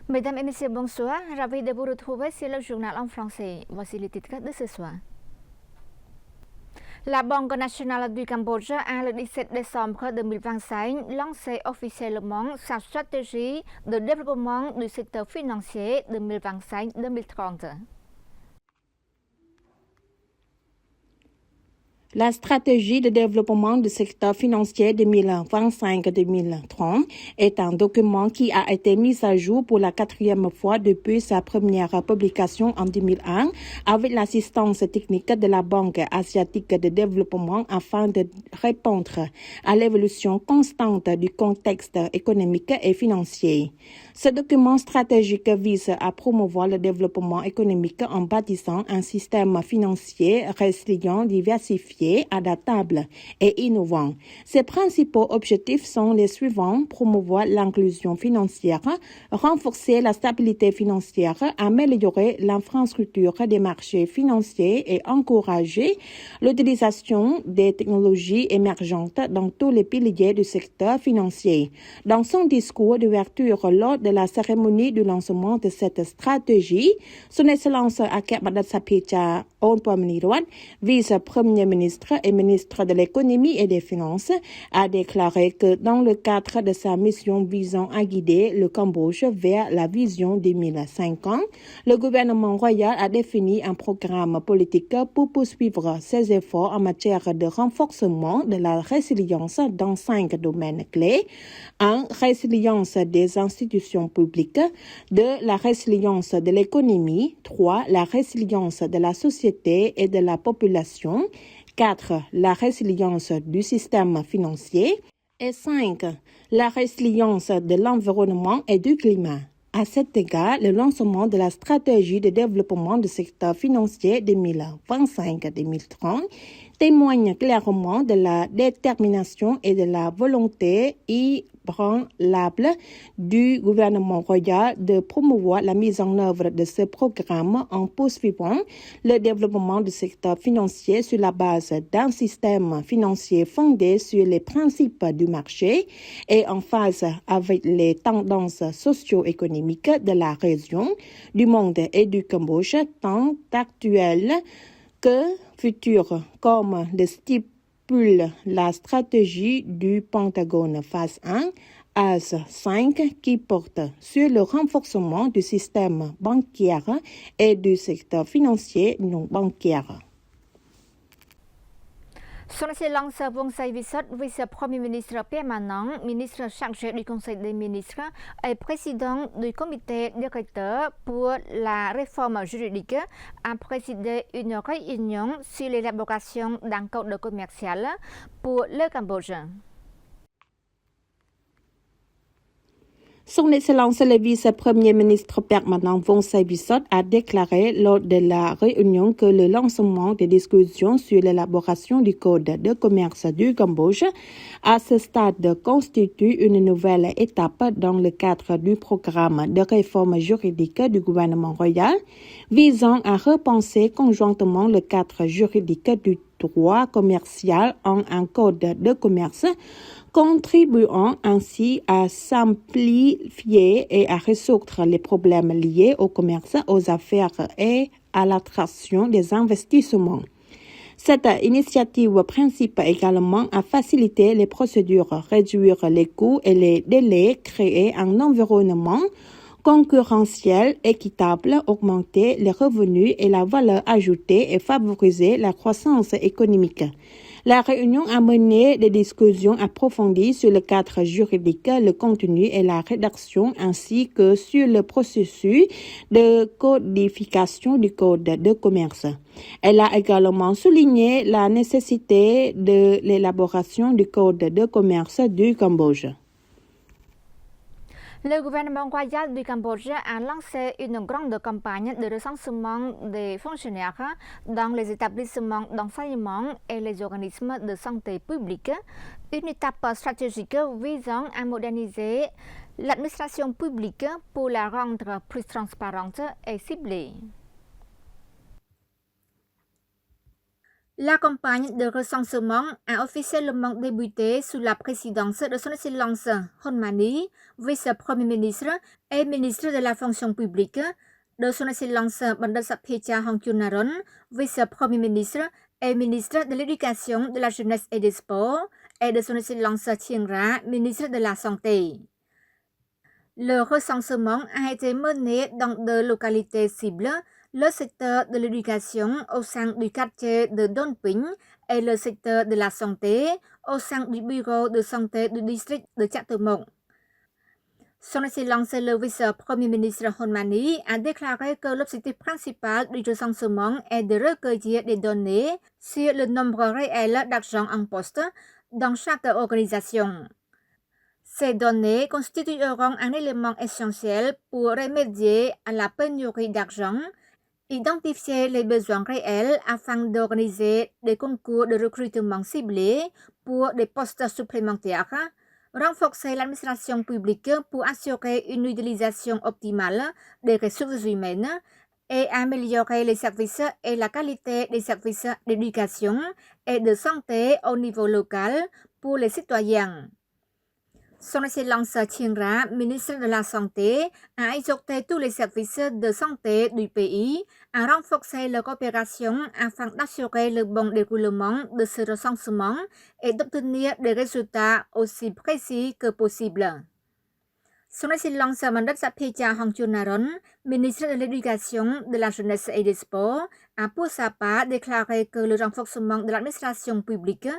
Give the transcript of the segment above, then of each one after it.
Mesdames et messieurs, bonsoir. Ravi de vous retrouver sur le journal en français. Voici les titres de ce soir. La Banque nationale du Cambodge a le 17 décembre 2025 lancé officiellement sa stratégie de développement du secteur financier 2025-2030. La stratégie de développement du secteur financier 2025-2030 est un document qui a été mis à jour pour la 4e fois depuis sa première publication en 2001 avec l'assistance technique de la Banque asiatique de développement afin de répondre à l'évolution constante du contexte économique et financier. Ce document stratégique vise à promouvoir le développement économique en bâtissant un système financier résilient, diversifié, adaptable et innovant. Ses principaux objectifs sont les suivants: promouvoir l'inclusion financière, renforcer la stabilité financière, améliorer l'infrastructure des marchés financiers et encourager l'utilisation des technologies émergentes dans tous les piliers du secteur financier. Dans son discours d'ouverture lors de la cérémonie du lancement de cette stratégie, Son Excellence Akep Badat Sapicha Onpamniruat, vice-premier ministre et ministre de l'économie et des finances, a déclaré que dans le cadre de sa mission visant à guider le Cambodge vers la vision 2050, le gouvernement royal a défini un programme politique pour poursuivre ses efforts en matière de renforcement de la résilience dans 5 domaines clés: 1. Résilience des institutions publiques. 2. La résilience de l'économie. 3. La résilience de la société et de la population. 4. La résilience du système financier. Et 5. La résilience de l'environnement et du climat. À cet égard, le lancement de la stratégie de développement du secteur financier 2025-2030 témoigne clairement de la détermination et de la volonté inébranlable du gouvernement royal de promouvoir la mise en œuvre de ce programme en poursuivant le développement du secteur financier sur la base d'un système financier fondé sur les principes du marché et en phase avec les tendances socio-économiques de la région, du monde et du Cambodge, tant actuelles que futures, comme le stipule la stratégie du Pentagone phase 1, AS 5, qui porte sur le renforcement du système bancaire et du secteur financier non bancaire. Son Excellence Vongsa Visot, vice-premier ministre permanent, ministre chargé du Conseil des ministres et président du comité directeur pour la réforme juridique, a présidé une réunion sur l'élaboration d'un code commercial pour le Cambodge. Son Excellence le vice-premier ministre permanent Vongsa Visot a déclaré lors de la réunion que le lancement des discussions sur l'élaboration du code de commerce du Cambodge à ce stade constitue une nouvelle étape dans le cadre du programme de réforme juridique du gouvernement royal visant à repenser conjointement le cadre juridique du droit commercial en un code de commerce, contribuant ainsi à simplifier et à résoudre les problèmes liés au commerce, aux affaires et à l'attraction des investissements. Cette initiative principe également à faciliter les procédures, réduire les coûts et les délais, créer un environnement concurrentiel, équitable, augmenter les revenus et la valeur ajoutée et favoriser la croissance économique. La réunion a mené des discussions approfondies sur le cadre juridique, le contenu et la rédaction, ainsi que sur le processus de codification du code de commerce. Elle a également souligné la nécessité de l'élaboration du code de commerce du Cambodge. Le gouvernement royal du Cambodge a lancé une grande campagne de recensement des fonctionnaires dans les établissements d'enseignement et les organismes de santé publique, une étape stratégique visant à moderniser l'administration publique pour la rendre plus transparente et ciblée. La campagne de recensement a officiellement débuté sous la présidence de son Excellence Honmani, vice-premier ministre et ministre de la fonction publique, de son Excellence Bandar Saphecha Hongchunaron, vice-premier ministre et ministre de l'Éducation, de la Jeunesse et des Sports, et de son Excellence Chiengra, ministre de la Santé. Le recensement a été mené dans deux localités cibles, le secteur de l'éducation au sein du quartier de Donping et le secteur de la santé au sein du bureau de santé du district de Chatumong. Son Excellence le vice-premier ministre Honmani a déclaré que l'objectif principal du recensement est de recueillir des données sur le nombre réel d'argent en poste dans chaque organisation. Ces données constitueront un élément essentiel pour remédier à la pénurie d'argent, identifier les besoins réels afin d'organiser des concours de recrutement ciblés pour des postes supplémentaires, renforcer l'administration publique pour assurer une utilisation optimale des ressources humaines et améliorer les services et la qualité des services d'éducation et de santé au niveau local pour les citoyens. Son Excellence Chiengra, ministre de la Santé, a exhorté tous les services de santé du pays à renforcer leur coopération afin d'assurer le bon déroulement de ce recensement et d'obtenir des résultats aussi précis que possible. Son Excellence Bandar Saphecha Hongchunaron, ministre de l'Éducation, de la Jeunesse et des Sports, a pour sa part déclaré que le renforcement de l'administration publique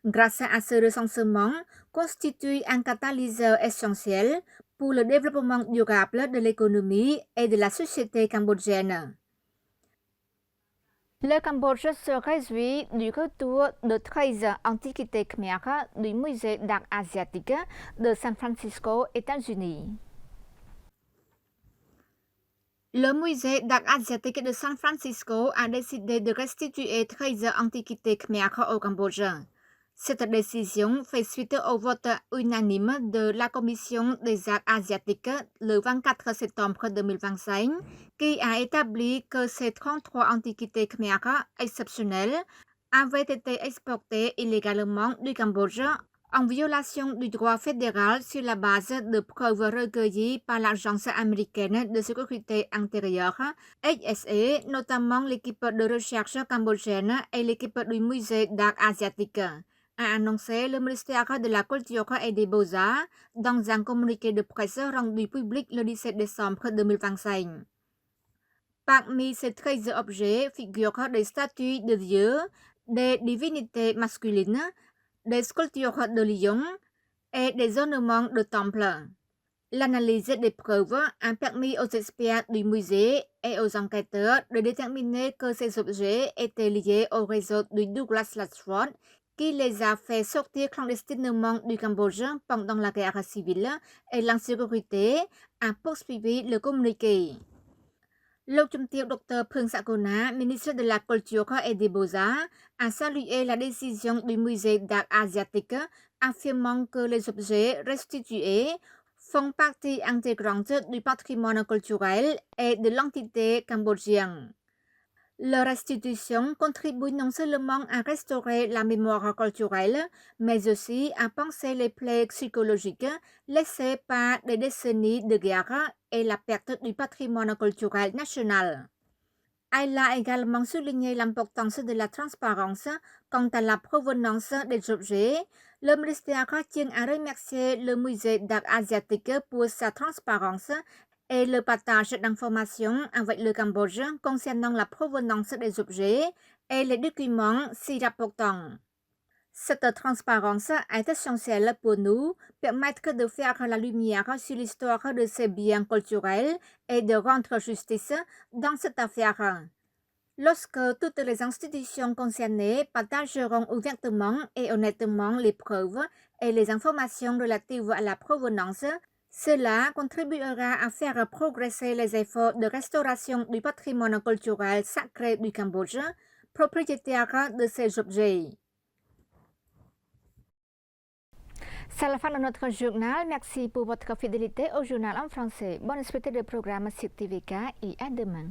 grâce à ce recensement constitue un catalyseur essentiel pour le développement durable de l'économie et de la société cambodgienne. Le Cambodge se réjouit du retour de 13 antiquités khmères du musée d'art asiatique de San Francisco, États-Unis. Le musée d'art asiatique de San Francisco a décidé de restituer 13 antiquités khmères au Cambodge. Cette décision fait suite au vote unanime de la Commission des arts asiatiques le 24 septembre 2025 qui a établi que ces 33 antiquités khmères exceptionnelles avaient été exportées illégalement du Cambodge en violation du droit fédéral sur la base de preuves recueillies par l'Agence américaine de sécurité intérieure, HSA, notamment l'équipe de recherche cambodgienne et l'équipe du musée d'art asiatique, a annoncé le ministère de la Culture et des Beaux-Arts dans un communiqué de presse rendu public le 17 décembre 2025. Parmi ces 13 objets figurent des statues de dieux, des divinités masculines, des sculptures de lions et des ornements de temples. L'analyse des preuves a permis aux experts du musée et aux enquêteurs de déterminer que ces objets étaient liés au réseau du Douglas Latchford qui les a fait sortir clandestinement du Cambodge pendant la guerre civile et l'insécurité, a poursuivi le communiqué. L'objectif Dr. Phương Sakona, ministre de la Culture et des Beaux-Arts, a salué la décision du musée d'art asiatique, affirmant que les objets restitués font partie intégrante du patrimoine culturel et de l'entité cambodgienne. Leur restitution contribue non seulement à restaurer la mémoire culturelle, mais aussi à penser les plaies psychologiques laissées par des décennies de guerre et la perte du patrimoine culturel national. Elle a également souligné l'importance de la transparence quant à la provenance des objets. Le ministère tient à remercier le musée d'art asiatique pour sa transparence et le partage d'informations avec le Cambodge concernant la provenance des objets et les documents s'y rapportant. Cette transparence est essentielle pour nous, permettre de faire la lumière sur l'histoire de ces biens culturels et de rendre justice dans cette affaire. Lorsque toutes les institutions concernées partageront ouvertement et honnêtement les preuves et les informations relatives à la provenance, cela contribuera à faire progresser les efforts de restauration du patrimoine culturel sacré du Cambodge, propriétaire de ces objets. C'est la fin de notre journal. Merci pour votre fidélité au journal en français. Bonne suite de programme sur TVK et à demain.